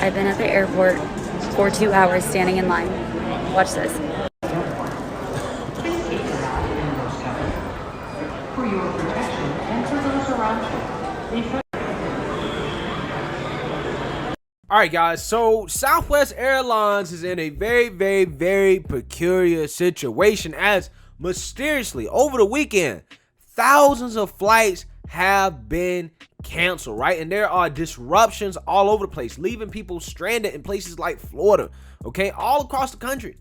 I've been at the airport for 2 hours standing in line. Watch this. For your protection and for those around you. All right, guys, so Southwest Airlines is in a very peculiar situation as mysteriously over the weekend, thousands of flights have been canceled, right? And there are disruptions all over the place, leaving people stranded in places like Florida, okay, all across the country.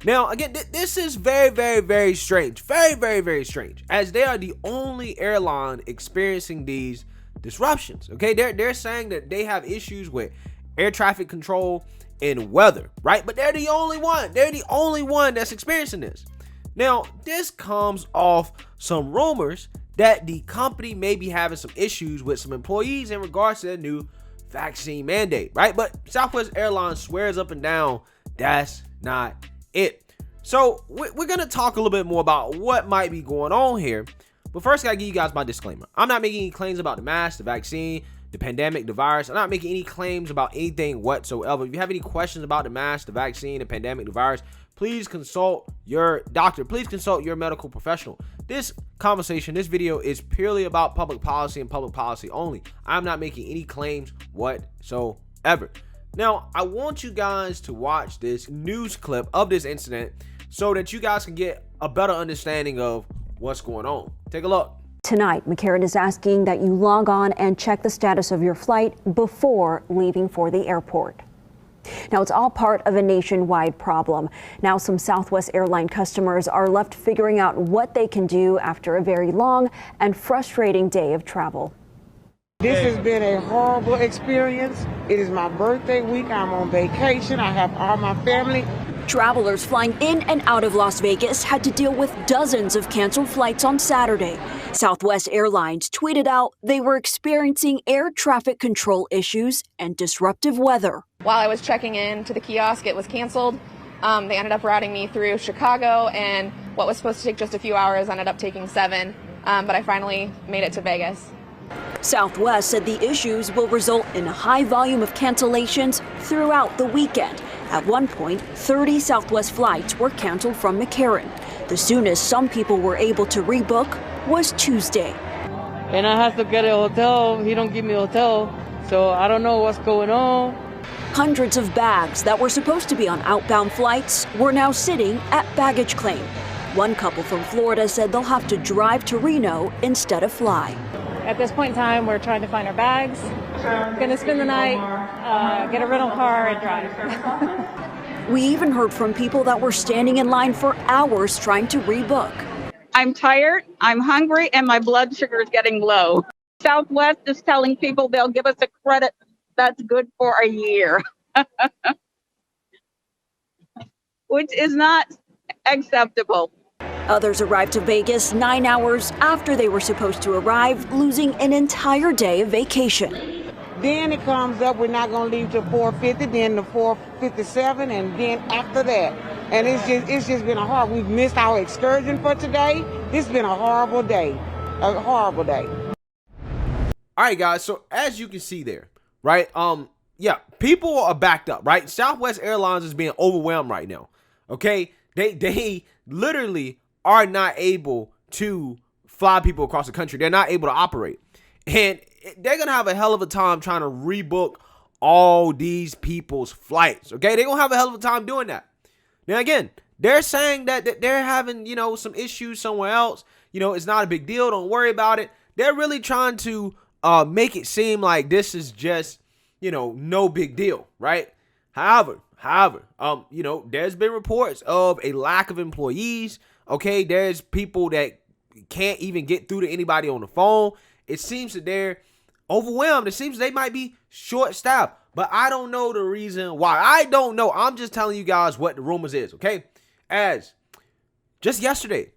Now, again, this is very strange, very strange, as they are the only airline experiencing these disruptions, okay? They're saying that they have issues with air traffic control and weather, right? But they're the only one. They're the only one that's experiencing this. Now, this comes off some rumors that the company may be having some issues with some employees in regards to their new vaccine mandate, right? But Southwest Airlines swears up and down that's not it. So we're going to talk a little bit more about what might be going on here. But first, I got to give you guys my disclaimer. I'm not making any claims about the mask, the vaccine, the pandemic, the virus. I'm not making any claims about anything whatsoever. If you have any questions about the mask, the vaccine, the pandemic, the virus, please consult your doctor. Please consult your medical professional. This conversation, this video is purely about public policy and public policy only. I'm not making any claims whatsoever. Now, I want you guys to watch this news clip of this incident so that you guys can get a better understanding of what's going on. Take a look. Tonight, McCarran is asking that you log on and check the status of your flight before leaving for the airport. Now, it's all part of a nationwide problem. Now, some Southwest airline customers are left figuring out what they can do after a very long and frustrating day of travel. This has been a horrible experience. It is my birthday week. I'm on vacation. I have all my family. Travelers flying in and out of Las Vegas had to deal with dozens of canceled flights on Saturday. Southwest Airlines tweeted out they were experiencing air traffic control issues and disruptive weather. While I was checking in to the kiosk, it was canceled. They ended up routing me through Chicago, and what was supposed to take just a few hours ended up taking 7, but I finally made it to Vegas. Southwest said the issues will result in a high volume of cancellations throughout the weekend. At one point, 30 Southwest flights were canceled from McCarran. The soonest some people were able to rebook was Tuesday. And I have to get a hotel. He don't give me a hotel, so I don't know what's going on. Hundreds of bags that were supposed to be on outbound flights were now sitting at baggage claim. One couple from Florida said they'll have to drive to Reno instead of fly. At this point in time, we're trying to find our bags. We're going to spend the night, get a rental car, and drive. We even heard from people that were standing in line for hours trying to rebook. I'm tired, I'm hungry, and my blood sugar is getting low. Southwest is telling people they'll give us a credit that's good for a year, which is not acceptable. Others arrived to Vegas 9 hours after they were supposed to arrive, losing an entire day of vacation. Then it comes up, we're not going to leave till 4:50, then to 4:57, and then after that. And it's just been a hard, we've missed our excursion for today. This has been a horrible day, a horrible day. All right, guys, so as you can see there, right, yeah, people are backed up, right? Southwest Airlines is being overwhelmed right now, okay? They literally are not able to fly people across the country. They're not able to operate. And they're going to have a hell of a time trying to rebook all these people's flights, okay? They're going to have a hell of a time doing that. Now, again, they're saying that they're having, some issues somewhere else. It's not a big deal. Don't worry about it. They're really trying to make it seem like this is just, no big deal, right? However, there's been reports of a lack of employees, okay? There's people that can't even get through to anybody on the phone. It seems that they're overwhelmed. It seems they might be short-staffed, but I don't know the reason why. I don't know. I'm just telling you guys what the rumors is, okay? As just yesterday,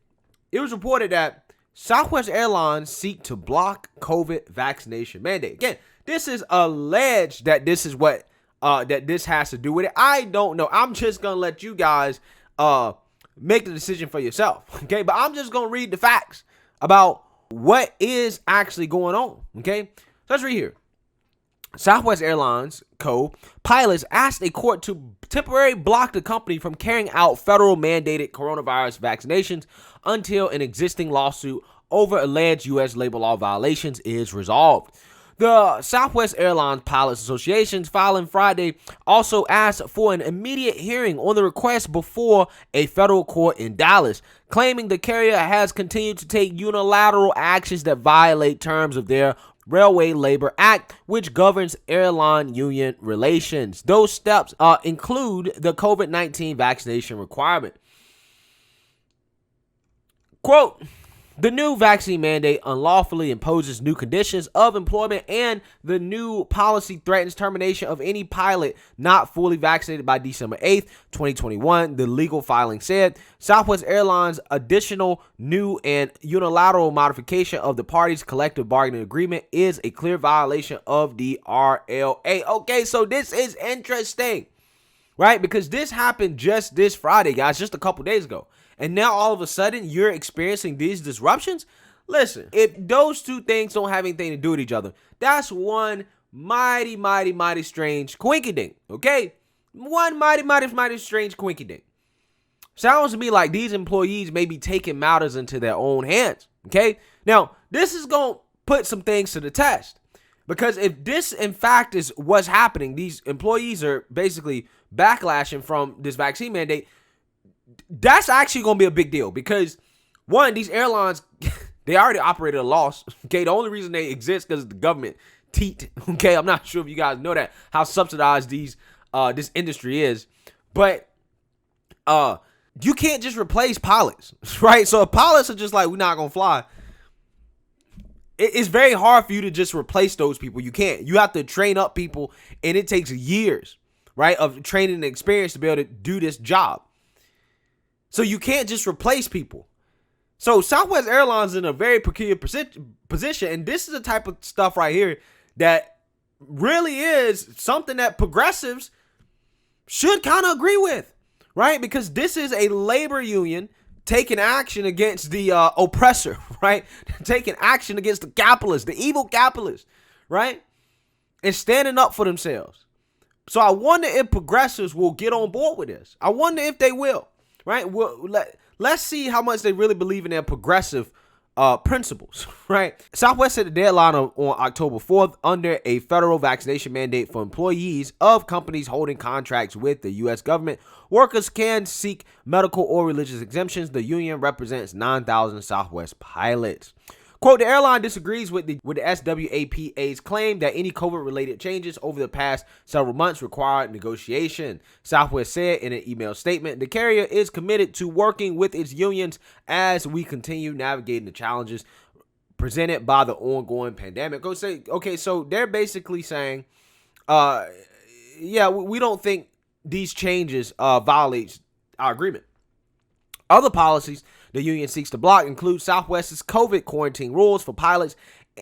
it was reported that Southwest Airlines seek to block COVID vaccination mandate. Again, this is alleged that this is what that this has to do with it. I don't know. I'm just gonna let you guys make the decision for yourself, okay? But I'm just gonna read the facts about what is actually going on, okay? So let's read here. Southwest Airlines Co. pilots asked a court to temporarily block the company from carrying out federal mandated coronavirus vaccinations until an existing lawsuit over alleged U.S. labor law violations is resolved. The Southwest Airlines Pilots Association filing Friday also asked for an immediate hearing on the request before a federal court in Dallas, claiming the carrier has continued to take unilateral actions that violate terms of their Railway Labor Act, which governs airline union relations. Those steps include the COVID-19 vaccination requirement. Quote, the new vaccine mandate unlawfully imposes new conditions of employment, and the new policy threatens termination of any pilot not fully vaccinated by December 8th, 2021, the legal filing said. Southwest Airlines' additional new and unilateral modification of the parties' collective bargaining agreement is a clear violation of the RLA. Okay, so this is interesting, right? Because this happened just this Friday, guys, just a couple days ago. And now all of a sudden you're experiencing these disruptions. Listen, if those two things don't have anything to do with each other, that's one mighty strange coinkydink, okay? One mighty strange coinkydink. Sounds to me like these employees may be taking matters into their own hands, okay? Now, this is going to put some things to the test. Because if this, in fact, is what's happening, these employees are basically backlashing from this vaccine mandate, that's actually going to be a big deal because, one, these airlines, they already operate at a loss. Okay, the only reason they exist because the government teat. Okay, I'm not sure if you guys know that, how subsidized this industry is. But you can't just replace pilots, right? So if pilots are just like, we're not going to fly, it's very hard for you to just replace those people. You can't. You have to train up people, and it takes years, right, of training and experience to be able to do this job. So you can't just replace people. So Southwest Airlines is in a very peculiar position. And this is the type of stuff right here that really is something that progressives should kind of agree with, right? Because this is a labor union taking action against the oppressor, right? Taking action against the capitalist, the evil capitalist, right? And standing up for themselves. So I wonder if progressives will get on board with this. I wonder if they will. Right? Well, let's see how much they really believe in their progressive principles, right? Southwest set the deadline on October 4th under a federal vaccination mandate for employees of companies holding contracts with the U.S. government. Workers can seek medical or religious exemptions. The union represents 9,000 Southwest pilots. Quote, the airline disagrees with the SWAPA's claim that any COVID-related changes over the past several months required negotiation. Southwest said in an email statement, the carrier is committed to working with its unions as we continue navigating the challenges presented by the ongoing pandemic. Okay, so they're basically saying, yeah, we don't think these changes violates our agreement. Other policies the union seeks to block include Southwest's COVID quarantine rules for pilots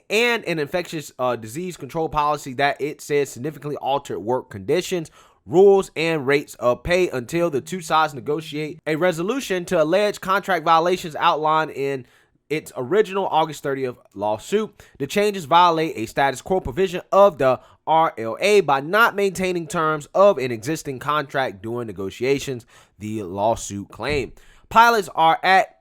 and an infectious disease control policy that it says significantly altered work conditions, rules, and rates of pay until the two sides negotiate a resolution to alleged contract violations outlined in its original August 30th lawsuit. The changes violate a status quo provision of the RLA by not maintaining terms of an existing contract during negotiations, the lawsuit claimed. Pilots are at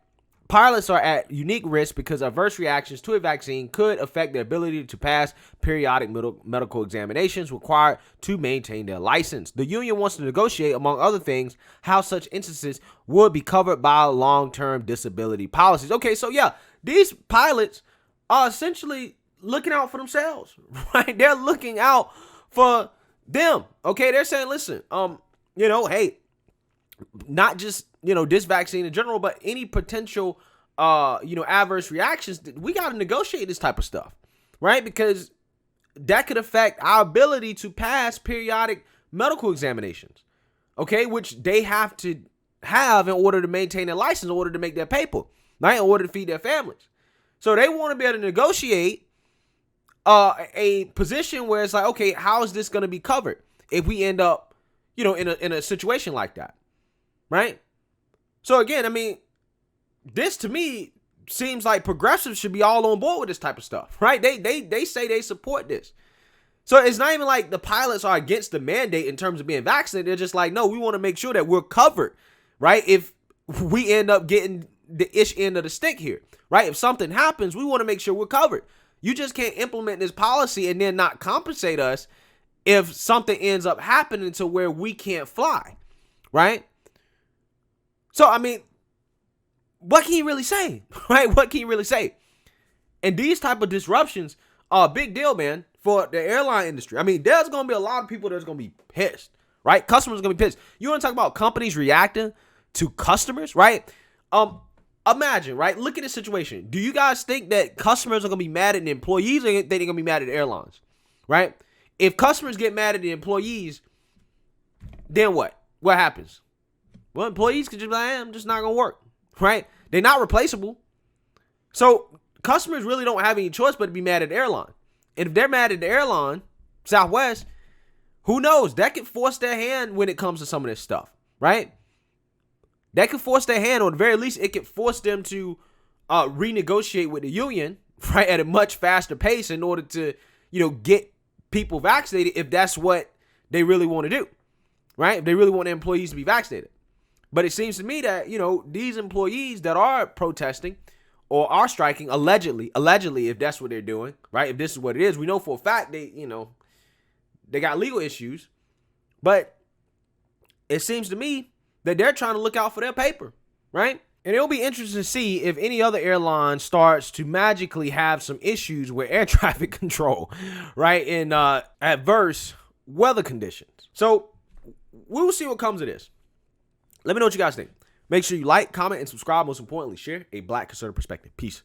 unique risk because adverse reactions to a vaccine could affect their ability to pass periodic medical examinations required to maintain their license. The union wants to negotiate, among other things, how such instances would be covered by long-term disability policies. Okay, so yeah, these pilots are essentially looking out for themselves, right? They're looking out for them. Okay, they're saying, listen, hey, not just, this vaccine in general, but any potential, adverse reactions, we got to negotiate this type of stuff, right? Because that could affect our ability to pass periodic medical examinations, okay, which they have to have in order to maintain their license, in order to make their paper, right, in order to feed their families. So they want to be able to negotiate a position where it's like, okay, how is this going to be covered if we end up, in a situation like that, right? So again, I mean, this to me seems like progressives should be all on board with this type of stuff, right? They say they support this. So it's not even like the pilots are against the mandate in terms of being vaccinated. They're just like, no, we want to make sure that we're covered, right? If we end up getting the ish end of the stick here, right? If something happens, we want to make sure we're covered. You just can't implement this policy and then not compensate us if something ends up happening to where we can't fly, right? So, I mean, what can you really say, right? What can you really say? And these type of disruptions are a big deal, man, for the airline industry. I mean, there's going to be a lot of people that's going to be pissed, right? Customers are going to be pissed. You want to talk about companies reacting to customers, right? Imagine, right? Look at the situation. Do you guys think that customers are going to be mad at the employees, or they're going to be mad at the airlines, right? If customers get mad at the employees, then what? What happens? Well, employees could just be like, I'm just not going to work, right? They're not replaceable. So customers really don't have any choice but to be mad at the airline. And if they're mad at the airline, Southwest, who knows? That could force their hand when it comes to some of this stuff, right? That could force their hand, or at the very least, it could force them to renegotiate with the union, right, at a much faster pace in order to, get people vaccinated if that's what they really want to do, right? If they really want their employees to be vaccinated. But it seems to me that, these employees that are protesting or are striking, allegedly, if that's what they're doing, right? If this is what it is, we know for a fact they got legal issues. But it seems to me that they're trying to look out for their paper, right? And it'll be interesting to see if any other airline starts to magically have some issues with air traffic control, right, in adverse weather conditions. So we'll see what comes of this. Let me know what you guys think. Make sure you like, comment, and subscribe. Most importantly, share a Black conservative perspective. Peace.